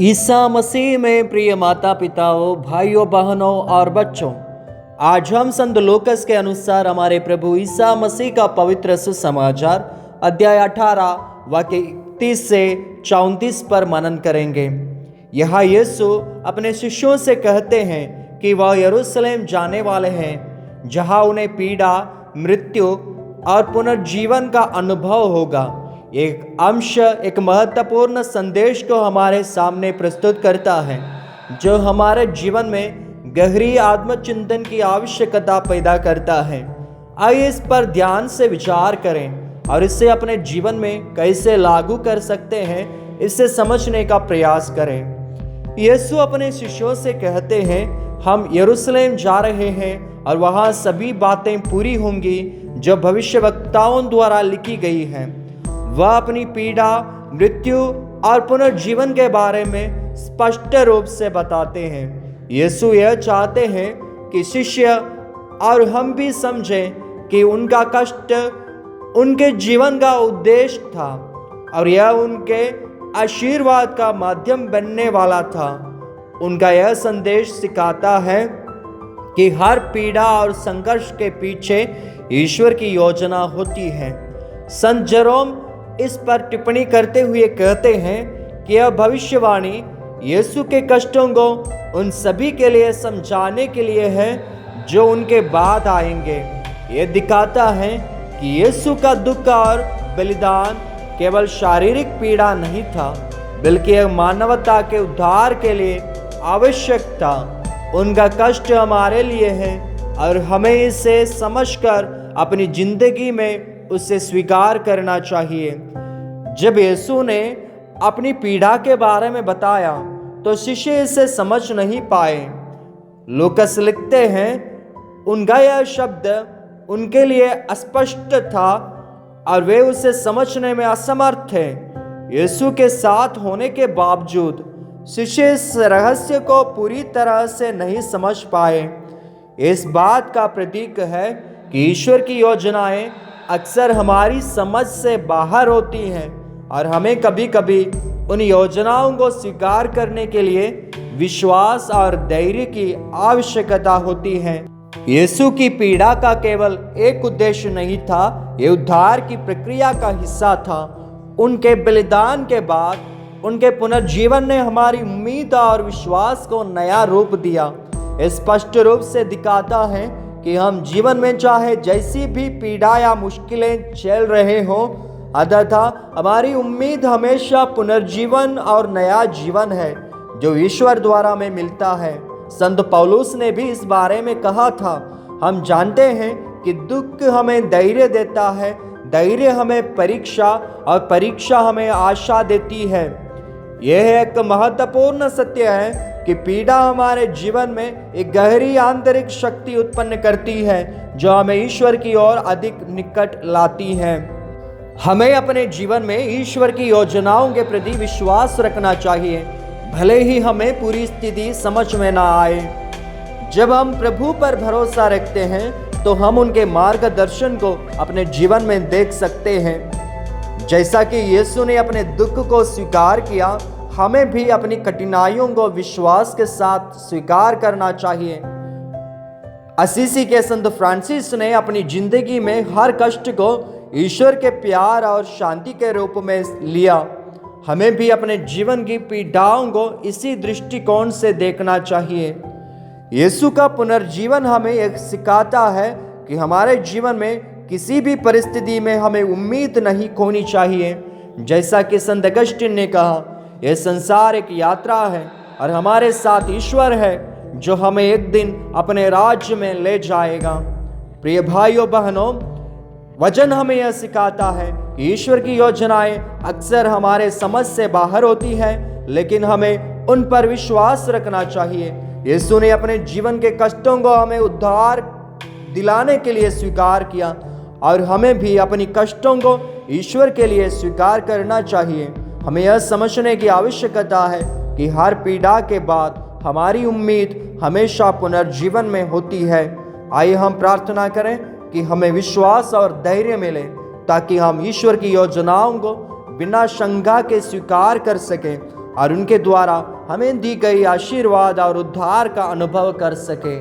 ईसा मसीह में प्रिय माता पिताओं, भाइयों बहनों और बच्चों, आज हम संत लूकास के अनुसार हमारे प्रभु ईसा मसीह का पवित्र सुसमाचार अध्याय 18 वाक्य 31 से 34 पर मनन करेंगे। यहाँ यीशु अपने शिष्यों से कहते हैं कि वह यरूशलेम जाने वाले हैं, जहाँ उन्हें पीड़ा, मृत्यु और पुनर्जीवन का अनुभव होगा। एक अंश एक महत्वपूर्ण संदेश को हमारे सामने प्रस्तुत करता है, जो हमारे जीवन में गहरी आत्मचिंतन की आवश्यकता पैदा करता है। आइए इस पर ध्यान से विचार करें और इसे अपने जीवन में कैसे लागू कर सकते हैं, इसे समझने का प्रयास करें। यीशु अपने शिष्यों से कहते हैं, हम यरूशलेम जा रहे हैं और वहाँ सभी बातें पूरी होंगी जो भविष्यवक्ताओं द्वारा लिखी गई हैं। वह अपनी पीड़ा, मृत्यु और पुनर्जीवन के बारे में स्पष्ट रूप से बताते हैं। यीशु यह चाहते हैं कि शिष्य और हम भी समझें कि उनका कष्ट उनके जीवन का उद्देश्य था और यह उनके आशीर्वाद का माध्यम बनने वाला था। उनका यह संदेश सिखाता है कि हर पीड़ा और संघर्ष के पीछे ईश्वर की योजना होती है। संत जेरोम इस पर टिप्पणी करते हुए कहते हैं कि यह भविष्यवाणी यीशु के कष्टों को उन सभी के लिए समझाने के लिए है जो उनके बाद आएंगे। यह दिखाता है कि यीशु का दुख और बलिदान केवल शारीरिक पीड़ा नहीं था, बल्कि यह मानवता के उद्धार के लिए आवश्यक था। उनका कष्ट हमारे लिए है और हमें इसे समझकर अपनी जिंदगी में उसे स्वीकार करना चाहिए। जब यीशु ने अपनी पीड़ा के बारे में बताया तो शिष्य इसे समझ नहीं पाए। लूकास लिखते हैं, उनका यह शब्द उनके लिए अस्पष्ट था और वे उसे समझने में असमर्थ थे। यीशु के साथ होने के बावजूद शिष्य इस रहस्य को पूरी तरह से नहीं समझ पाए। इस बात का प्रतीक है कि ईश्वर की योजनाएं अक्सर हमारी समझ से बाहर होती हैं और हमें कभी कभी उन योजनाओं को स्वीकार करने के लिए विश्वास और धैर्य की आवश्यकता होती है। यीशु की पीड़ा का केवल एक उद्देश्य नहीं था, यह उद्धार की प्रक्रिया का हिस्सा था। उनके बलिदान के बाद उनके पुनर्जीवन ने हमारी उम्मीद और विश्वास को नया रूप दिया। स्पष्ट रूप से दिखाता है कि हम जीवन में चाहे जैसी भी पीड़ा या मुश्किलें झेल रहे हों, अतः हमारी उम्मीद हमेशा पुनर्जीवन और नया जीवन है जो ईश्वर द्वारा हमें मिलता है। संत पौलुस ने भी इस बारे में कहा था, हम जानते हैं कि दुख हमें धैर्य देता है, धैर्य हमें परीक्षा और परीक्षा हमें आशा देती है। यह एक महत्वपूर्ण सत्य है कि पीड़ा हमारे जीवन में एक गहरी आंतरिक शक्ति उत्पन्न करती है जो हमें ईश्वर की ओर अधिक निकट लाती है। हमें अपने जीवन में ईश्वर की योजनाओं के प्रति विश्वास रखना चाहिए, भले ही हमें पूरी स्थिति समझ में ना आए। जब हम प्रभु पर भरोसा रखते हैं तो हम उनके मार्गदर्शन को अपने जीवन में देख सकते हैं। जैसा कि यीशु ने अपने दुख को स्वीकार किया, हमें भी अपनी कठिनाइयों को विश्वास के साथ स्वीकार करना चाहिए। असीसी के संत फ्रांसिस ने अपनी जिंदगी में हर कष्ट को ईश्वर के प्यार और शांति के रूप में लिया। हमें भी अपने जीवन की पीड़ाओं को इसी दृष्टिकोण से देखना चाहिए। यीशु का पुनर्जीवन हमें एक सिखाता है कि हमारे जीवन में किसी भी परिस्थिति में हमें उम्मीद नहीं खोनी चाहिए। जैसा कि संत अगस्टिन ने कहा, यह संसार एक यात्रा है और हमारे साथ ईश्वर है जो हमें एक दिन अपने राज्य में ले जाएगा। प्रिय भाइयों बहनों, वचन हमें यह सिखाता है कि ईश्वर की योजनाएं अक्सर हमारे समझ से बाहर होती हैं, लेकिन हमें उन पर विश्वास रखना चाहिए। यीशु ने अपने जीवन के कष्टों को हमें उद्धार दिलाने के लिए स्वीकार किया और हमें भी अपनी कष्टों को ईश्वर के लिए स्वीकार करना चाहिए। हमें यह समझने की आवश्यकता है कि हर पीड़ा के बाद हमारी उम्मीद हमेशा पुनर्जीवन में होती है। आइए हम प्रार्थना करें कि हमें विश्वास और धैर्य मिले ताकि हम ईश्वर की योजनाओं को बिना शंका के स्वीकार कर सकें और उनके द्वारा हमें दी गई आशीर्वाद और उद्धार का अनुभव कर सके।